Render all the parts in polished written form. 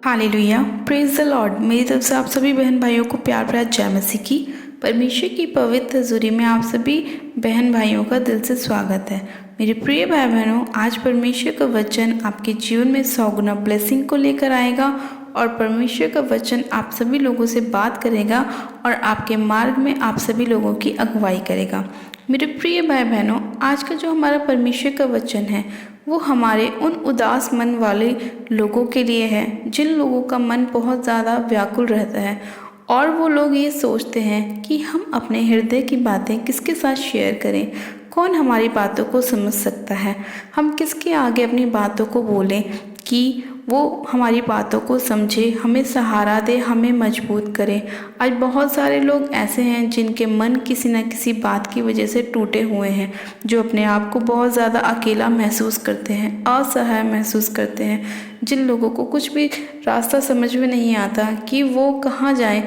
Hallelujah, praise the Lord. मेरी तरफ से आप सभी बहन भाइयों को प्यार भरा जय मसीह की। परमेश्वर की पवित्र हजूरी में आप सभी बहन भाइयों का दिल से स्वागत है। मेरे प्रिय भाई बहनों, आज परमेश्वर का वचन आपके जीवन में 100 गुना ब्लेसिंग को लेकर आएगा और परमेश्वर का वचन आप सभी लोगों से बात करेगा और आपके मार्ग में आप सभी लोगों की अगुवाई करेगा। मेरे प्रिय भाई बहनों, आज का जो हमारा परमेश्वर का वचन है वो हमारे उन उदास मन वाले लोगों के लिए है जिन लोगों का मन बहुत ज़्यादा व्याकुल रहता है और वो लोग ये सोचते हैं कि हम अपने हृदय की बातें किसके साथ शेयर करें, कौन हमारी बातों को समझ सकता है, हम किसके आगे अपनी बातों को बोलें कि वो हमारी बातों को समझे, हमें सहारा दे, हमें मजबूत करे। आज बहुत सारे लोग ऐसे हैं जिनके मन किसी न किसी बात की वजह से टूटे हुए हैं, जो अपने आप को बहुत ज़्यादा अकेला महसूस करते हैं, असहाय महसूस करते हैं, जिन लोगों को कुछ भी रास्ता समझ में नहीं आता कि वो कहाँ जाएं,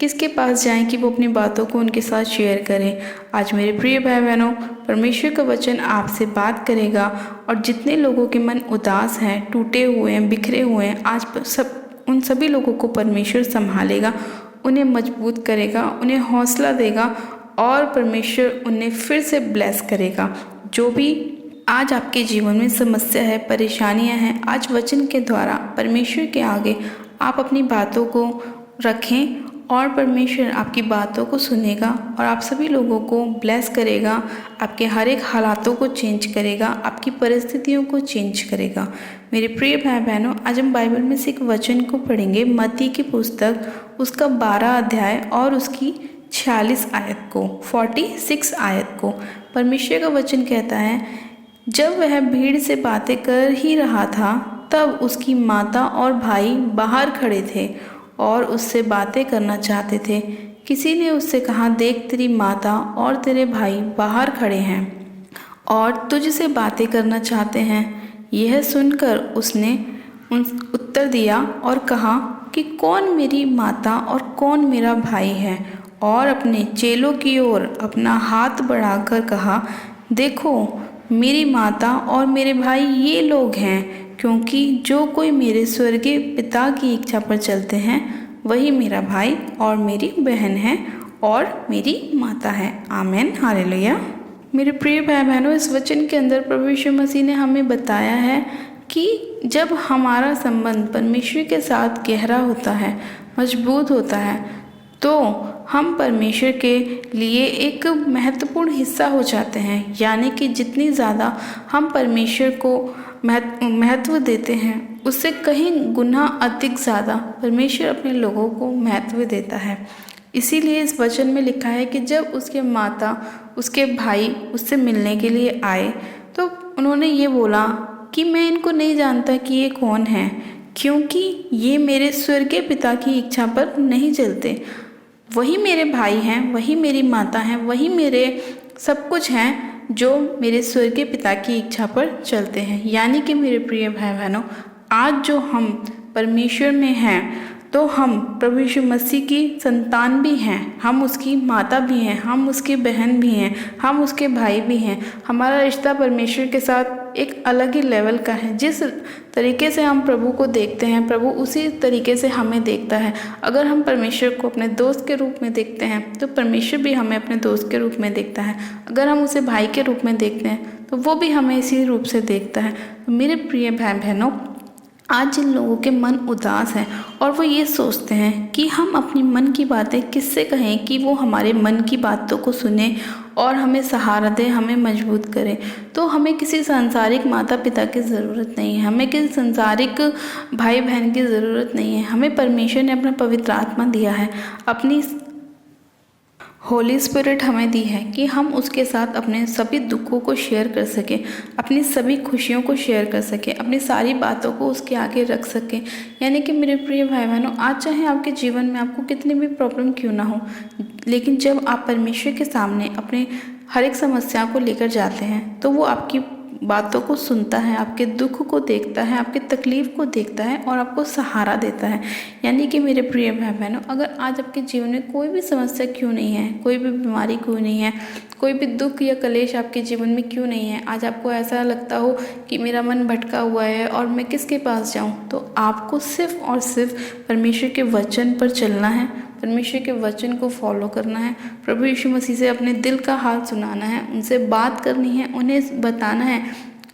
किसके पास जाएं कि वो अपनी बातों को उनके साथ शेयर करें। आज मेरे प्रिय भाई बहनों, परमेश्वर का वचन आपसे बात करेगा और जितने लोगों के मन उदास हैं, टूटे हुए हैं, बिखरे हुए हैं, आज उन सभी लोगों को परमेश्वर संभालेगा, उन्हें मजबूत करेगा, उन्हें हौसला देगा और परमेश्वर उन्हें फिर से ब्लेस करेगा। जो भी आज आपके जीवन में समस्या है, परेशानियां हैं, आज वचन के द्वारा परमेश्वर के आगे आप अपनी बातों को रखें और परमेश्वर आपकी बातों को सुनेगा और आप सभी लोगों को ब्लेस करेगा, आपके हर एक हालातों को चेंज करेगा, आपकी परिस्थितियों को चेंज करेगा। मेरे प्रिय भाई बहनों, आज हम बाइबल में से एक वचन को पढ़ेंगे, मत्ती की पुस्तक उसका 12 अध्याय और उसकी 46 आयत को, 46 आयत को। परमेश्वर का वचन कहता है, जब वह भीड़ से बातें कर ही रहा था तब उसकी माता और भाई बाहर खड़े थे और उससे बातें करना चाहते थे। किसी ने उससे कहा, देख तेरी माता और तेरे भाई बाहर खड़े हैं और तुझसे बातें करना चाहते हैं। यह सुनकर उसने उत्तर दिया और कहा कि कौन मेरी माता और कौन मेरा भाई है, और अपने चेलों की ओर अपना हाथ बढ़ाकर कहा, देखो मेरी माता और मेरे भाई ये लोग हैं, क्योंकि जो कोई मेरे स्वर्गीय पिता की इच्छा पर चलते हैं वही मेरा भाई और मेरी बहन है और मेरी माता है। आमीन, हालेलुया। मेरे प्रिय भाई बहनों, इस वचन के अंदर प्रभु यीशु मसीह ने हमें बताया है कि जब हमारा संबंध परमेश्वर के साथ गहरा होता है, मजबूत होता है, तो हम परमेश्वर के लिए एक महत्वपूर्ण हिस्सा हो जाते हैं। यानी कि जितनी ज़्यादा हम परमेश्वर को महत्व देते हैं, उससे कहीं गुना अधिक ज़्यादा परमेश्वर अपने लोगों को महत्व देता है। इसीलिए इस वचन में लिखा है कि जब उसके माता, उसके भाई उससे मिलने के लिए आए तो उन्होंने ये बोला कि मैं इनको नहीं जानता कि ये कौन है, क्योंकि ये मेरे स्वर्गीय पिता की इच्छा पर नहीं चलते। वही मेरे भाई हैं, वही मेरी माता हैं, वही मेरे सब कुछ हैं जो मेरे स्वर्गीय पिता की इच्छा पर चलते हैं। यानी कि मेरे प्रिय भाई बहनों, आज जो हम परमेश्वर में हैं तो हम प्रभु यीशु मसीह की संतान भी हैं, हम उसकी माता भी हैं, हम उसकी बहन भी हैं, हम उसके भाई भी हैं। हमारा रिश्ता परमेश्वर के साथ एक अलग ही लेवल का है। जिस तरीके से हम प्रभु को देखते हैं, प्रभु उसी तरीके से हमें देखता है। अगर हम परमेश्वर को अपने दोस्त के रूप में देखते हैं तो परमेश्वर भी हमें अपने दोस्त के रूप में देखता है। अगर हम उसे भाई के रूप में देखते हैं तो वो भी हमें इसी रूप से देखता है। तो मेरे प्रिय भाई बहनों, आज जिन लोगों के मन उदास हैं और वो ये सोचते हैं कि हम अपनी मन की बातें किससे कहें कि वो हमारे मन की बातों को सुने और हमें सहारा दे, हमें मजबूत करे, तो हमें किसी सांसारिक माता पिता की ज़रूरत नहीं है, हमें किसी सांसारिक भाई बहन की ज़रूरत नहीं है। हमें परमेश्वर ने अपना पवित्र आत्मा दिया है, अपनी होली स्पिरिट हमें दी है कि हम उसके साथ अपने सभी दुखों को शेयर कर सकें, अपनी सभी खुशियों को शेयर कर सकें, अपनी सारी बातों को उसके आगे रख सकें। यानी कि मेरे प्रिय भाई बहनों, आज चाहे आपके जीवन में आपको कितनी भी प्रॉब्लम क्यों ना हो, लेकिन जब आप परमेश्वर के सामने अपने हर एक समस्या को लेकर जाते हैं तो वो आपकी बातों को सुनता है, आपके दुख को देखता है, आपकी तकलीफ़ को देखता है और आपको सहारा देता है। यानी कि मेरे प्रिय भाई बहनों, अगर आज आपके जीवन में कोई भी समस्या क्यों नहीं है, कोई भी बीमारी क्यों नहीं है, कोई भी दुख या कलेश आपके जीवन में क्यों नहीं है, आज आपको ऐसा लगता हो कि मेरा मन भटका हुआ है और मैं किसके पास जाऊं, तो आपको सिर्फ और सिर्फ परमेश्वर के वचन पर चलना है, परमेश्वर के वचन को फॉलो करना है, प्रभु यीशु मसीह से अपने दिल का हाल सुनाना है, उनसे बात करनी है, उन्हें बताना है।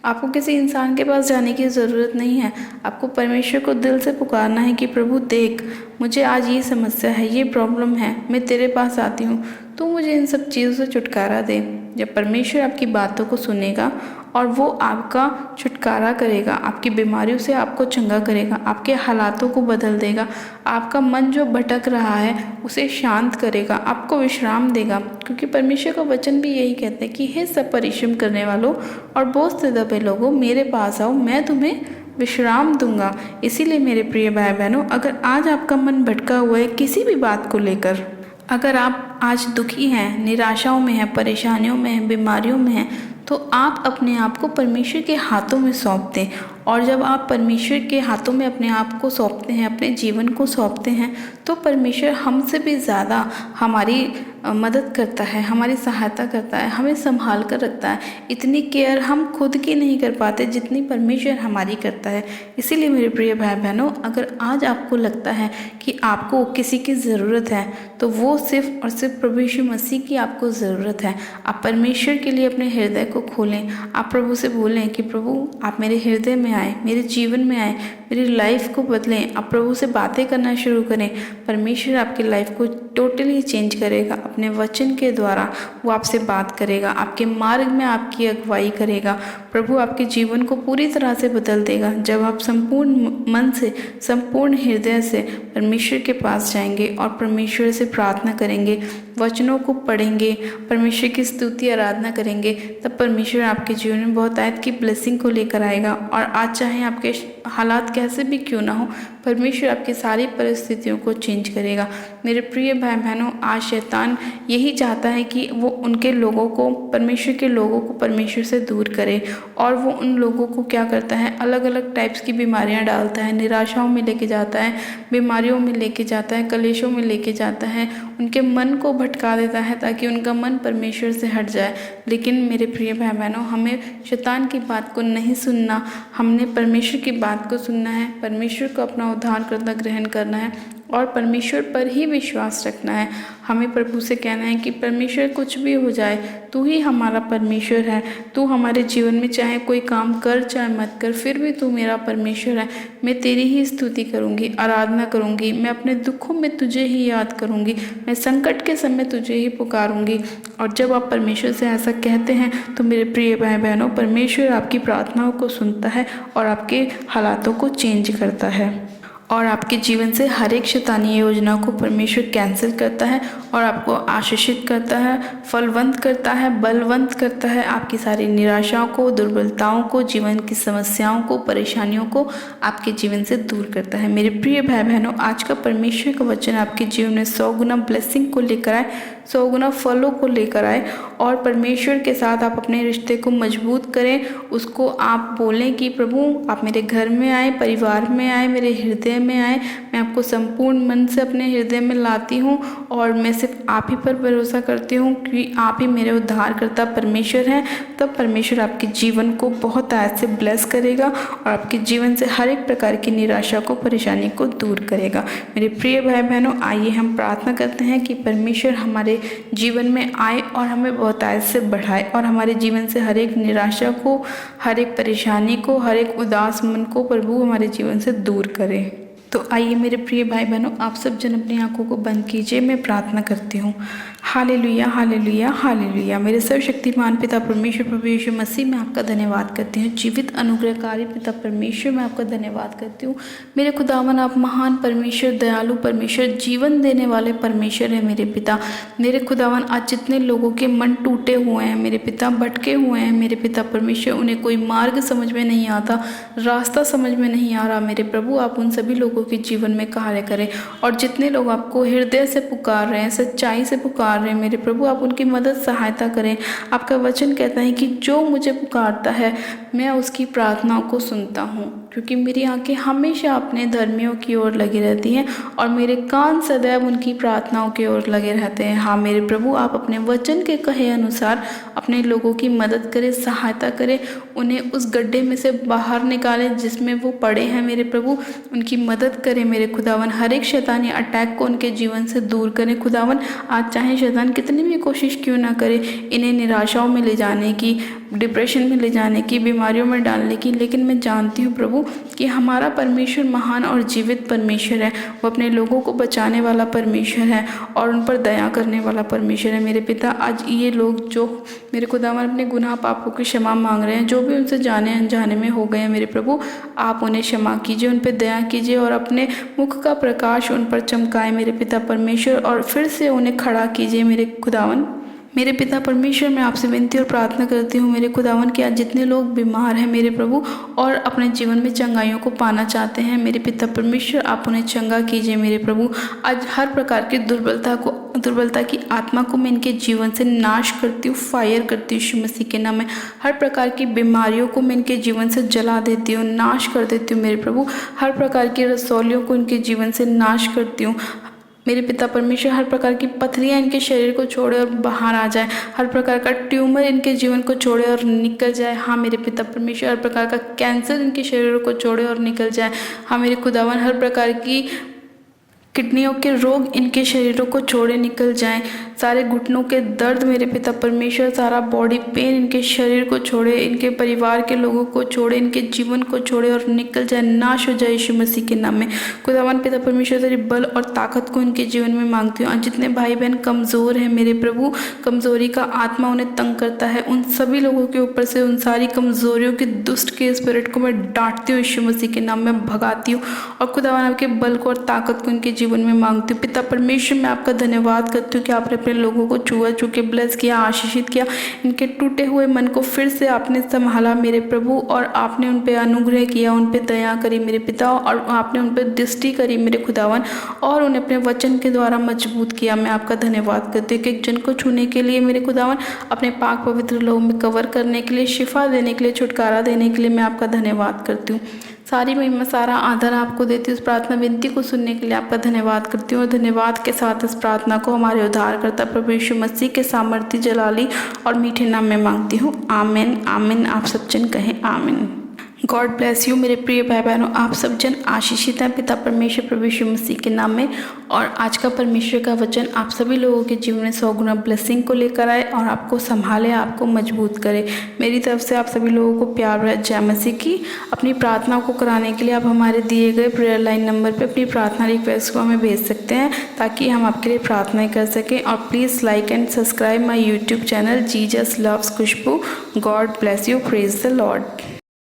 आपको किसी इंसान के पास जाने की ज़रूरत नहीं है, आपको परमेश्वर को दिल से पुकारना है कि प्रभु देख, मुझे आज ये समस्या है, ये प्रॉब्लम है, मैं तेरे पास आती हूँ, तू मुझे इन सब चीज़ों से छुटकारा दे। जब परमेश्वर आपकी बातों को सुनेगा और वो आपका छुटकारा करेगा, आपकी बीमारियों से आपको चंगा करेगा, आपके हालातों को बदल देगा, आपका मन जो भटक रहा है उसे शांत करेगा, आपको विश्राम देगा। क्योंकि परमेश्वर का वचन भी यही कहता है कि हे सब परिश्रम करने वालों और बोझ से दबे लोगों, मेरे पास आओ, मैं तुम्हें विश्राम दूंगा। इसीलिए मेरे प्रिय भाई बहनों, अगर आज आपका मन भटका हुआ है किसी भी बात को लेकर, अगर आप आज दुखी हैं, निराशाओं में हैं, परेशानियों में हैं, बीमारियों में हैं, तो आप अपने आप को परमेश्वर के हाथों में सौंप दें। और जब आप परमेश्वर के हाथों में अपने आप को सौंपते हैं, अपने जीवन को सौंपते हैं, तो परमेश्वर हमसे भी ज़्यादा हमारी मदद करता है, हमारी सहायता करता है, हमें संभाल कर रखता है। इतनी केयर हम खुद की नहीं कर पाते जितनी परमेश्वर हमारी करता है। इसीलिए मेरे प्रिय भाई बहनों, अगर आज आपको लगता है कि आपको किसी की ज़रूरत है, तो वो सिर्फ और सिर्फ प्रभु यीशु मसीह की आपको ज़रूरत है। आप परमेश्वर के लिए अपने हृदय को खोलें, आप प्रभु से बोलें कि प्रभु आप मेरे हृदय में आए, मेरे जीवन में आए, मेरी लाइफ को बदलें। आप प्रभु से बातें करना शुरू करें, परमेश्वर आपकी लाइफ को टोटली चेंज करेगा। अपने वचन के द्वारा वो आपसे बात करेगा, आपके मार्ग में आपकी अगुवाई करेगा। प्रभु आपके जीवन को पूरी तरह से बदल देगा जब आप संपूर्ण मन से, संपूर्ण हृदय से परमेश्वर के पास जाएंगे और परमेश्वर से प्रार्थना करेंगे, वचनों को पढ़ेंगे, परमेश्वर की स्तुति आराधना करेंगे। तब परमेश्वर आपके जीवन में बहुत आयत की ब्लेसिंग को लेकर आएगा। और आज चाहे आपके हालात कैसे भी क्यों ना हो, परमेश्वर आपकी सारी परिस्थितियों को चेंज करेगा। मेरे प्रिय भाई बहनों, आज शैतान यही चाहता है कि वो उनके लोगों को, परमेश्वर के लोगों को परमेश्वर से दूर करे, और वो उन लोगों को क्या करता है, अलग अलग टाइप्स की बीमारियां डालता है, निराशाओं में लेके जाता है, बीमारियों में लेके जाता है, कलेशों में लेके जाता है, उनके मन को भटका देता है ताकि उनका मन परमेश्वर से हट जाए। लेकिन मेरे प्रिय भाई बहनों, हमें शैतान की बात को नहीं सुनना, हमने परमेश्वर की बात को सुनना है, परमेश्वर को अपना उद्धारकर्ता ग्रहण करना है और परमेश्वर पर ही विश्वास रखना है। हमें प्रभु से कहना है कि परमेश्वर कुछ भी हो जाए, तू ही हमारा परमेश्वर है, तू हमारे जीवन में चाहे कोई काम कर चाहे मत कर, फिर भी तू मेरा परमेश्वर है। मैं तेरी ही स्तुति करूँगी, आराधना करूँगी, मैं अपने दुखों में तुझे ही याद करूँगी, मैं संकट के समय तुझे ही पुकारूँगी। और जब आप परमेश्वर से ऐसा कहते हैं तो मेरे प्रिय भाई बहनों, परमेश्वर आपकी प्रार्थनाओं को सुनता है और आपके हालातों को चेंज करता है और आपके जीवन से हर एक शैतानी योजना को परमेश्वर कैंसिल करता है और आपको आशीषित करता है, फलवंत करता है, बलवंत करता है। आपकी सारी निराशाओं को, दुर्बलताओं को, जीवन की समस्याओं को, परेशानियों को आपके जीवन से दूर करता है। मेरे प्रिय भाई बहनों, आज का परमेश्वर का वचन आपके जीवन में 100 गुना ब्लेसिंग को लेकर आए, 100 गुना फलों को लेकर आए और परमेश्वर के साथ आप अपने रिश्ते को मजबूत करें। उसको आप बोलें कि प्रभु आप मेरे घर में आए, परिवार में आए, मेरे हृदय में आए, मैं आपको संपूर्ण मन से अपने हृदय में लाती हूँ और मैं सिर्फ आप ही पर भरोसा करती हूँ कि आप ही मेरे उद्धारकर्ता परमेश्वर हैं। तब परमेश्वर आपके जीवन को बहुत आयत से ब्लेस करेगा और आपके जीवन से हर एक प्रकार की निराशा को, परेशानी को दूर करेगा। मेरे प्रिय भाई बहनों, आइए हम प्रार्थना करते हैं कि परमेश्वर हमारे जीवन में आए और हमें बहुत आयत से बढ़ाए और हमारे जीवन से हर एक निराशा को, हर एक परेशानी को, हर एक उदास मन को प्रभु हमारे जीवन से दूर करे। तो आइए मेरे प्रिय भाई बहनों, आप सब जन अपनी आंखों को बंद कीजिए। मैं प्रार्थना करती हूँ। Hallelujah, hallelujah, hallelujah. मेरे सर्वशक्तिमान पिता परमेश्वर प्रभु यीशु मसीह, मैं आपका धन्यवाद करती हूँ। जीवित अनुग्रहकारी पिता परमेश्वर, मैं आपका धन्यवाद करती हूँ। मेरे खुदावन, आप महान परमेश्वर, दयालु परमेश्वर, जीवन देने वाले परमेश्वर है मेरे पिता। मेरे खुदावन, आज जितने लोगों के मन टूटे हुए हैं मेरे पिता, भटके हुए हैं मेरे पिता परमेश्वर, उन्हें कोई मार्ग समझ में नहीं आता, रास्ता समझ में नहीं आ रहा मेरे प्रभु, आप उन सभी लोगों के जीवन में कार्य करें। और जितने लोग आपको हृदय से पुकार रहे हैं, सच्चाई से पुकार पुकार रहे हैं मेरे प्रभु, आप उनकी मदद सहायता करें। आपका वचन कहता है कि जो मुझे पुकारता है मैं उसकी प्रार्थनाओं को सुनता हूँ, क्योंकि मेरी आंखें हमेशा अपने धर्मियों की ओर लगी रहती हैं और मेरे कान सदैव उनकी प्रार्थनाओं की ओर लगे रहते हैं। हाँ मेरे प्रभु, आप अपने वचन के कहे अनुसार अपने लोगों की मदद करें, सहायता करें, उन्हें उस गड्ढे में से बाहर निकालें जिसमें वो पड़े हैं मेरे प्रभु। उनकी मदद करें मेरे खुदावन, हर एक शैतानी अटैक को उनके जीवन से दूर करें खुदावन। आज चाहे शैतान कितनी भी कोशिश क्यों ना करे इन्हें निराशाओं में ले जाने की, डिप्रेशन में ले जाने की, बीमारियों में डालने की, लेकिन मैं जानती हूँ प्रभु कि हमारा परमेश्वर महान और जीवित परमेश्वर है। वो अपने लोगों को बचाने वाला परमेश्वर है और उन पर दया करने वाला परमेश्वर है। मेरे पिता, आज ये लोग जो मेरे खुदावन अपने गुनाह पापों की क्षमा मांग रहे हैं, जो भी उनसे जाने अनजाने में हो गए हैं मेरे प्रभु, आप उन्हें क्षमा कीजिए, उन पर दया कीजिए और अपने मुख का प्रकाश उन पर चमकाए मेरे पिता परमेश्वर, और फिर से उन्हें खड़ा कीजिए मेरे खुदावन। मेरे पिता परमेश्वर, मैं आपसे विनती और प्रार्थना करती हूँ मेरे खुदावन कि आज जितने लोग बीमार हैं मेरे प्रभु और अपने जीवन में चंगाइयों को पाना चाहते हैं मेरे पिता परमेश्वर, आप उन्हें चंगा कीजिए मेरे प्रभु। आज हर प्रकार की दुर्बलता की आत्मा को मैं इनके जीवन से नाश करती हूँ, फायर करती हूँ यीशु मसीह के नाम में। हर प्रकार की बीमारियों को मैं इनके जीवन से जला देती हूँ, नाश कर देती हूँ मेरे प्रभु। हर प्रकार की रसौलियों को इनके जीवन से नाश करती हूँ मेरे पिता परमेश्वर। हर प्रकार की पथरियाँ इनके शरीर को छोड़े और बाहर आ जाए, हर प्रकार का ट्यूमर इनके जीवन को छोड़े और निकल जाए। हाँ मेरे पिता परमेश्वर, हर प्रकार का कैंसर इनके शरीर को छोड़े और निकल जाए। हाँ मेरे खुदावन, हर प्रकार की किडनियों के रोग इनके शरीरों को छोड़े निकल जाएं। सारे घुटनों के दर्द मेरे पिता परमेश्वर, सारा बॉडी पेन इनके शरीर को छोड़े, इनके परिवार के लोगों को छोड़े, इनके जीवन को छोड़े और निकल जाए, नाश हो जाए यीशु मसीह के नाम में। खुदावन पिता परमेश्वर, तेरी बल और ताकत को इनके जीवन में मांगती हूँ। आज जितने भाई बहन कमज़ोर हैं मेरे प्रभु, कमज़ोरी का आत्मा उन्हें तंग करता है, उन सभी लोगों के ऊपर से उन सारी कमज़ोरियों की दुष्ट के स्पिरिट को मैं डांटती हूँ यीशु मसीह के नाम में, भगाती हूँ और खुदावन आपके बल को और ताकत को इनके जीवन में मांगती हूँ। पिता परमेश्वर, मैं आपका धन्यवाद करती हूँ कि आपने अपने लोगों को छुआ छू के ब्लेस किया, आशीषित किया, इनके टूटे हुए मन को फिर से आपने संभाला मेरे प्रभु, और आपने उन पे अनुग्रह किया, उन पे दया करी मेरे पिता, और आपने उन पे दृष्टि करी मेरे खुदावन, और उन्हें अपने वचन के द्वारा मजबूत किया। मैं आपका धन्यवाद करती हूँ कि एक जन को छूने के लिए मेरे खुदावन, अपने पाक पवित्र लोग में कवर करने के लिए, शिफा देने के लिए, छुटकारा देने के लिए मैं आपका धन्यवाद करती हूँ। सारी महिमा, सारा आदर आपको देती हूँ। इस प्रार्थना विनती को सुनने के लिए आपका धन्यवाद करती हूँ और धन्यवाद के साथ इस प्रार्थना को हमारे उद्धारकर्ता प्रभु यीशु मसीह के सामर्थ्य, जलाली और मीठे नाम में मांगती हूँ। आमीन आमीन। आप सब जन कहें आमीन। गॉड ब्लेस यू मेरे प्रिय भाई बहनों, आप सब जन आशीषित हैं पिता परमेश्वर प्रभु यीशु मसीह के नाम में। और आज का परमेश्वर का वचन आप सभी लोगों के जीवन में 100 गुना ब्लेसिंग को लेकर आए और आपको संभाले, आपको मजबूत करे। मेरी तरफ से आप सभी लोगों को प्यार भरा जय मसीह की। अपनी प्रार्थनाओं को कराने के लिए आप हमारे दिए गए प्रेयर लाइन नंबर पर अपनी प्रार्थना रिक्वेस्ट को हमें भेज सकते हैं, ताकि हम आपके लिए प्रार्थनाएं कर सकें। और please like and subscribe my YouTube channel Jesus loves Khushbu. God bless you. Praise the Lord.